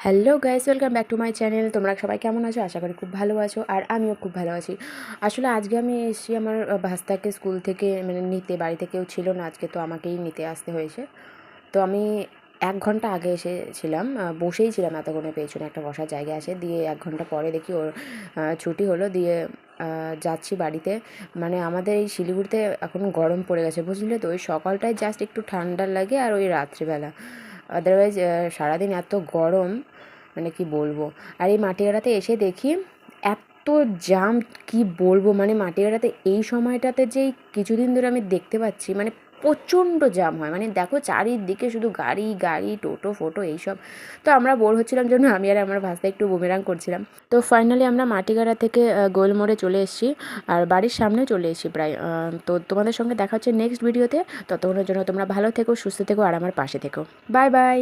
Hello guys, welcome back to my channel. তোমরা সবাই কেমন আছো? আশা করি খুব ভালো আছো, আর আমিও খুব ভালো আছি। আসলে আজকে আমি এসেছি আমার ভাস্তাকে স্কুল থেকে নিতে। বাড়িতে কেউ ছিল না আজকে, তো আমাকেই নিতে আসতে হয়েছে। তো আমি 1 ঘন্টা আগে এসেছিলাম, বসেই ছিলাম এতক্ষণে পেছনে একটা বসার জায়গায় আসে। দিয়ে 1 ঘন্টা পরে দেখি ওর ছুটি হলো, দিয়ে যাচ্ছি বাড়িতে। আমাদের এই শিলিগুড়িতে এখন গরম পড়ে গেছে, বুঝলে তো। ওই সকালটায় জাস্ট একটু ঠান্ডা লাগে, আর ওই রাত্রিবেলা আদারওয়াইজ সারাদিন এত গরম, কি বলবো। আর এই মাটিগাড়াতে এসে দেখি এত জাম, কি বলবো। মাটিগাড়াতে এই সময়টাতে যেই কিছুদিন ধরে আমি দেখতে পাচ্ছি, প্রচণ্ড জাম হয়। দেখো চারিদিকে শুধু গাড়ি গাড়ি, টোটো ফোটো এইসব। তো আমরা বোর হচ্ছিলাম জন্য আমি আর আমার ভাস্তা একটু বুমেরাং করছিলাম। তো ফাইনালি আমরা মাটিগাড়া থেকে গোলমোড়ে চলে এসেছি, আর বাড়ির সামনে চলে এসেছি প্রায়। তো তোমাদের সঙ্গে দেখা হচ্ছে নেক্সট ভিডিওতে। ততক্ষণের জন্য তোমরা ভালো থেকো, সুস্থ থেকো, আর আমার পাশে থেকো। Bye bye.